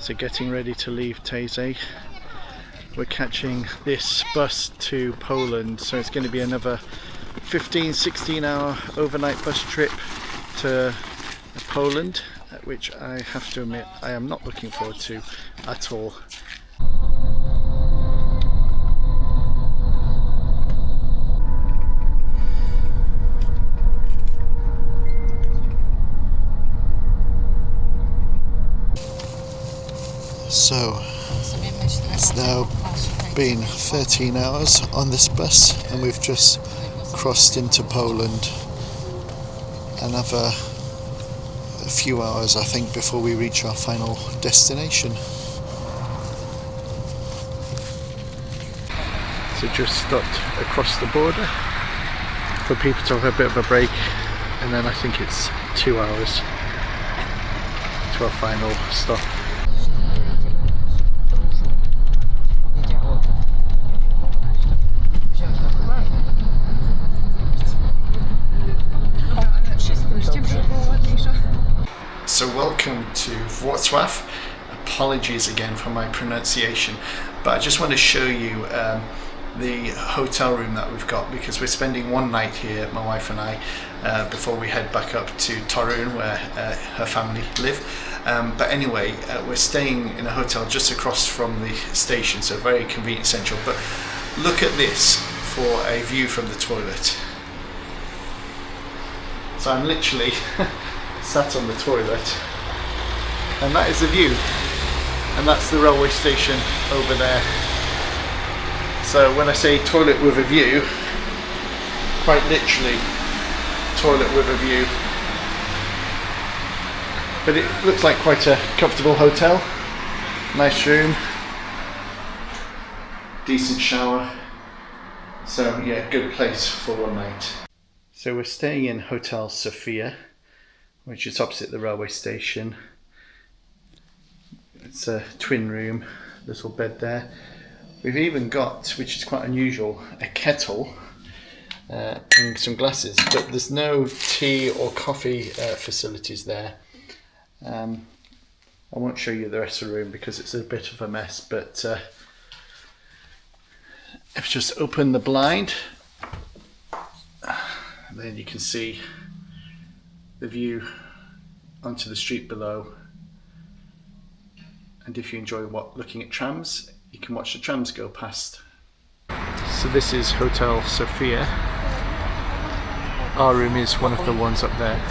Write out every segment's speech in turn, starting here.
So getting ready to leave Taizé. We're catching this bus to Poland, so it's going to be another 15-16 hour overnight bus trip to Poland, which I have to admit I am not looking forward to at all. So it's now been 13 hours on this bus and we've just crossed into Poland. Another a few hours I think before we reach our final destination. So just stopped across the border for people to have a bit of a break, and then I think it's 2 hours to our final stop. So welcome to Wrocław. Apologies again for my pronunciation, but I just want to show you the hotel room that we've got, because we're spending one night here, my wife and I, before we head back up to Torun where her family live. But anyway, we're staying in a hotel just across from the station, so very convenient, central. But look at this for a view from the toilet. So I'm literally sat on the toilet, and that is the view, and that's the railway station over there. So when I say toilet with a view, quite literally toilet with a view. But it looks like quite a comfortable hotel, nice room, decent shower, so yeah, good place for one night. So we're staying in Hotel Sofia, which is opposite the railway station. It's a twin room, little bed there. We've even got, which is quite unusual, a kettle and some glasses, but there's no tea or coffee facilities there. I won't show you the rest of the room because it's a bit of a mess, but if you just open the blind, then you can see the view onto the street below, and if you enjoy looking at trams, you can watch the trams go past. So this is Hotel Sofia. Our room is one of the ones up there,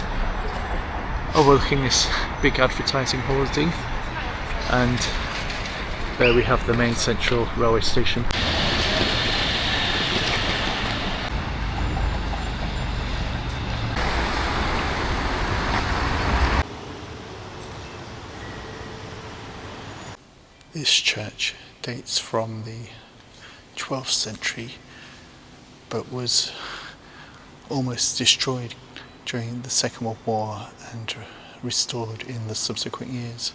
overlooking this big advertising hoarding, and there we have the main central railway station. This church dates from the 12th century, but was almost destroyed during the Second World War and restored in the subsequent years,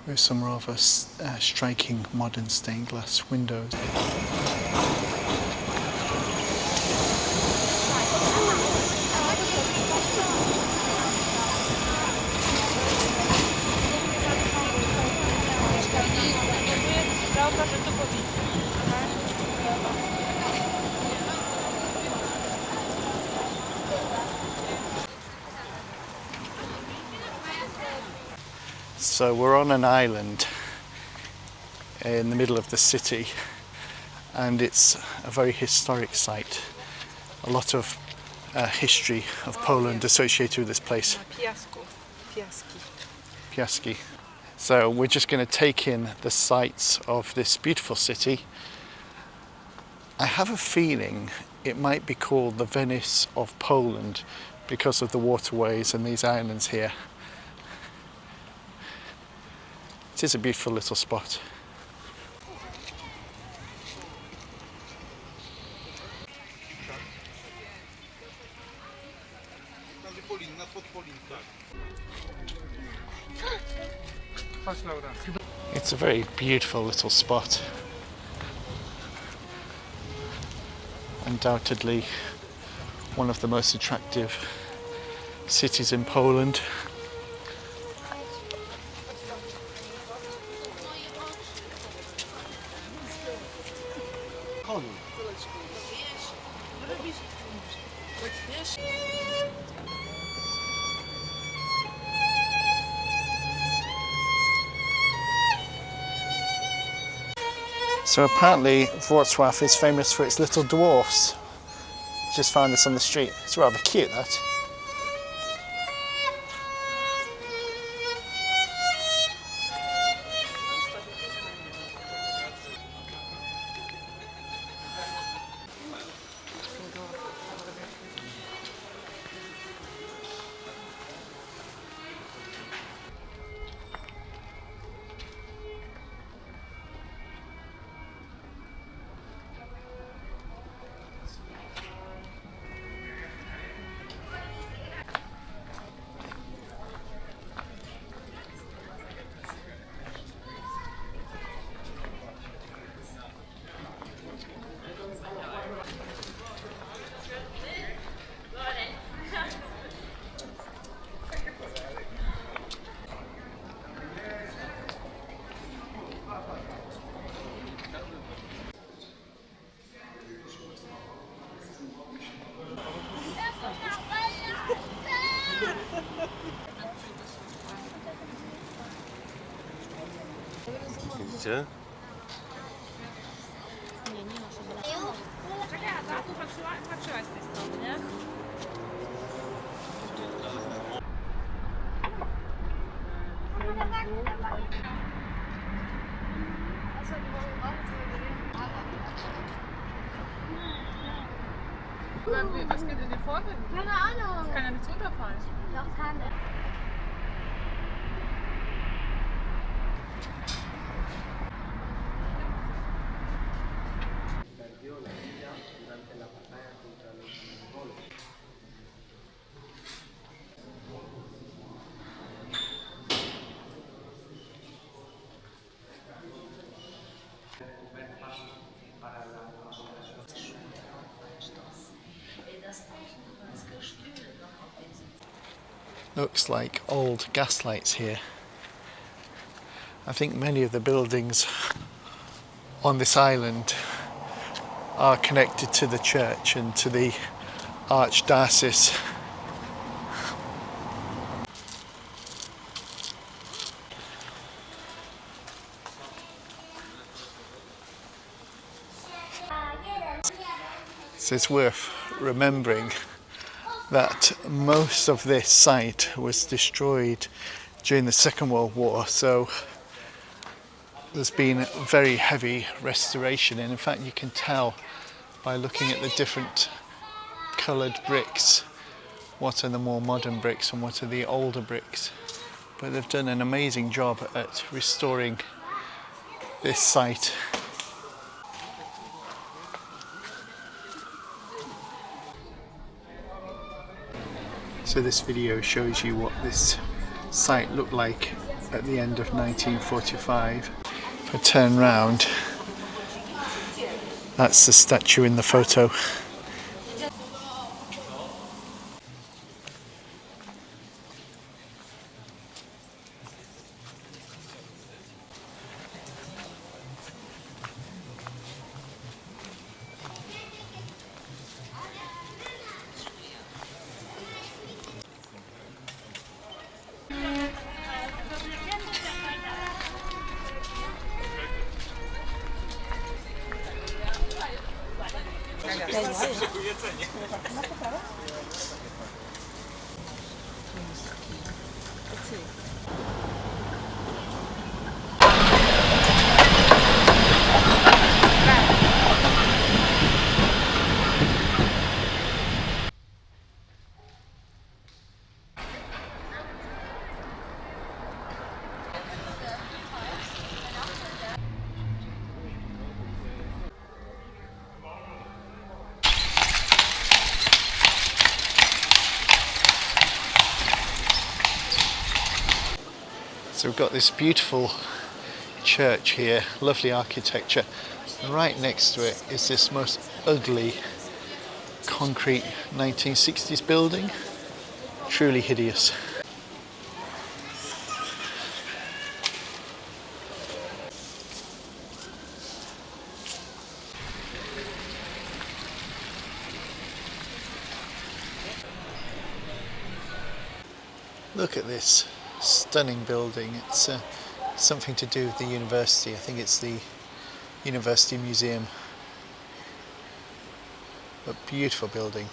with some rather striking modern stained glass windows. So we're on an island in the middle of the city, and it's a very historic site. A lot of history of Poland associated with this place. Piaski. So we're just going to take in the sights of this beautiful city. I have a feeling it might be called the Venice of Poland because of the waterways and these islands here. It is a beautiful little spot. It's a very beautiful little spot. Undoubtedly one of the most attractive cities in Poland. koni. So apparently Wrocław is famous for its little dwarfs. Just found this on the street. It's rather cute, that. Widzicie? Czekaj, a ta tu patrzyłaś z tej strony, nie? Was geht in die Vorwände? Keine Ahnung. Das kann ja nichts runterfallen. Doch, kann. Looks like old gas lights here. I think many of the buildings on this island are connected to the church and to the archdiocese. So it's worth remembering that most of this site was destroyed during the Second World War, so there's been very heavy restoration, and in fact you can tell by looking at the different coloured bricks what are the more modern bricks and what are the older bricks. But they've done an amazing job at restoring this site. So this video shows you what this site looked like at the end of 1945. If I turn round, that's the statue in the photo. So we've got this beautiful church here, lovely architecture, and right next to it is this most ugly concrete 1960s building, truly hideous. Look at this stunning building. It's something to do with the university. I think it's the University Museum. A beautiful building.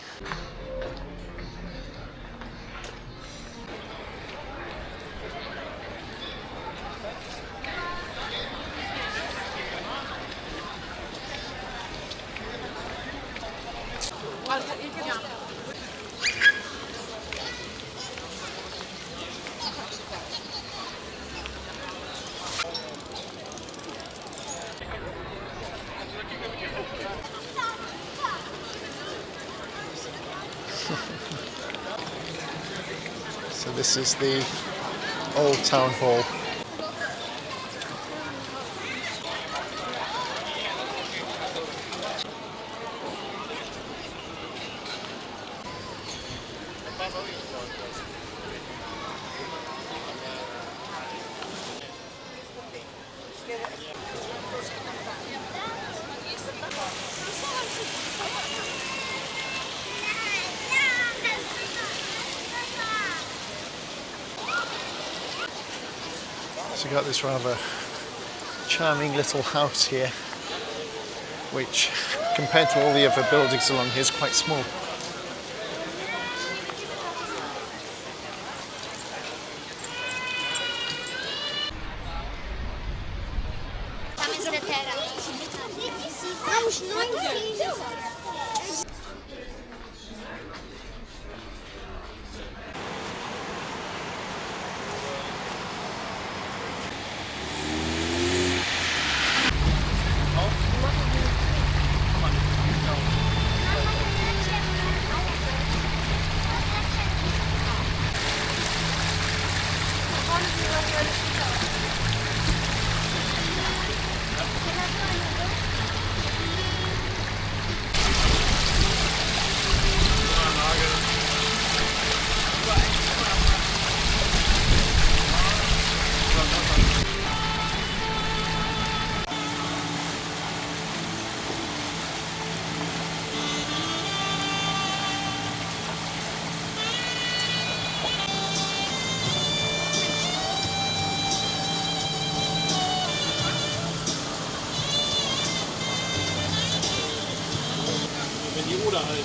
So this is the old town hall. So we've got this rather charming little house here, which compared to all the other buildings along here is quite small. Die Oder halt.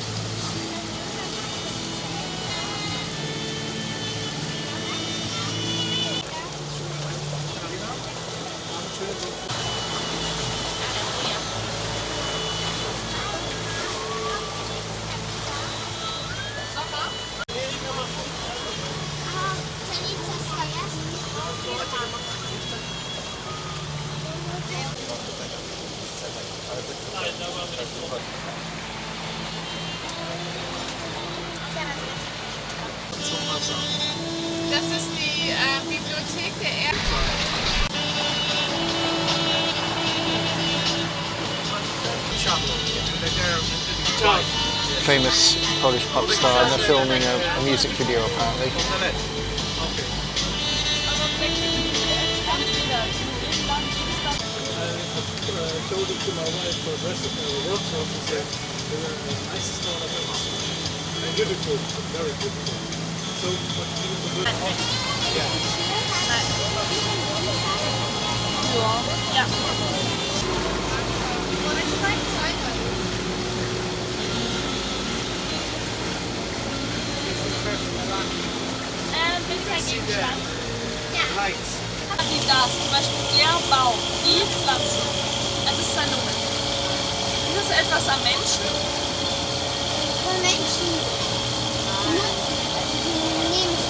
Das ist die Bibliothek der Erde. Famous Polish pop star, and they're filming a music video apparently. I showed it to my wife for the rest of the Wrocław and said they were the nicest one I've ever seen. And beautiful, very beautiful. So, but beautiful, good. Yeah. Lights. Wie das, zum Beispiel der Baum, die Pflanze, das ist seine Umwelt. Ist das etwas am Menschen? Von Menschen nutzen, die nehmen es.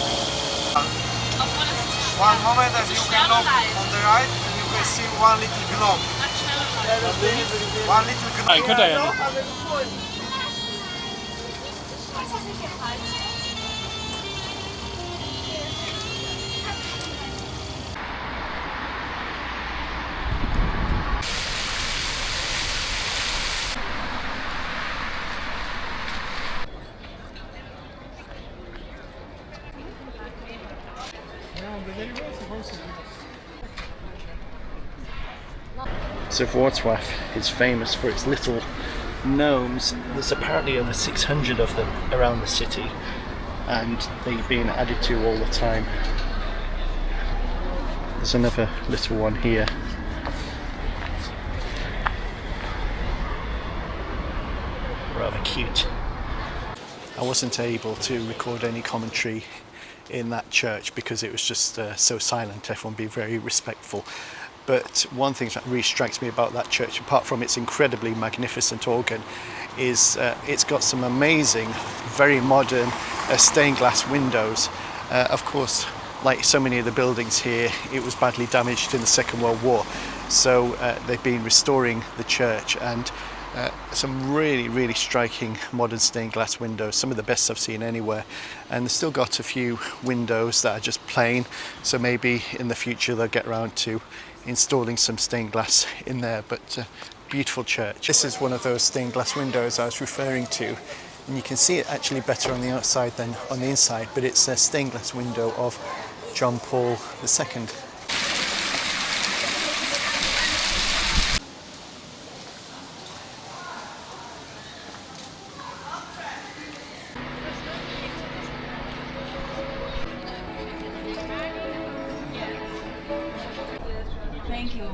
Obwohl es ist One moment as you can look on the right and you can see one little globe. One little globe. Nein, könnt ihr ja nicht. So Wrocław is famous for its little gnomes. There's apparently over 600 of them around the city, and they're being added to all the time. There's another little one here. Rather cute. I wasn't able to record any commentary in that church because it was just so silent, everyone being very respectful. But one thing that really strikes me about that church, apart from its incredibly magnificent organ, is it's got some amazing, very modern stained glass windows. Of course, like so many of the buildings here, it was badly damaged in the Second World War. So they've been restoring the church, and some really striking modern stained glass windows, some of the best I've seen anywhere. And they've still got a few windows that are just plain, so maybe in the future they'll get around to installing some stained glass in there. But beautiful church. This is one of those stained glass windows I was referring to, and you can see it actually better on the outside than on the inside, but it's a stained glass window of John Paul II. Thank you.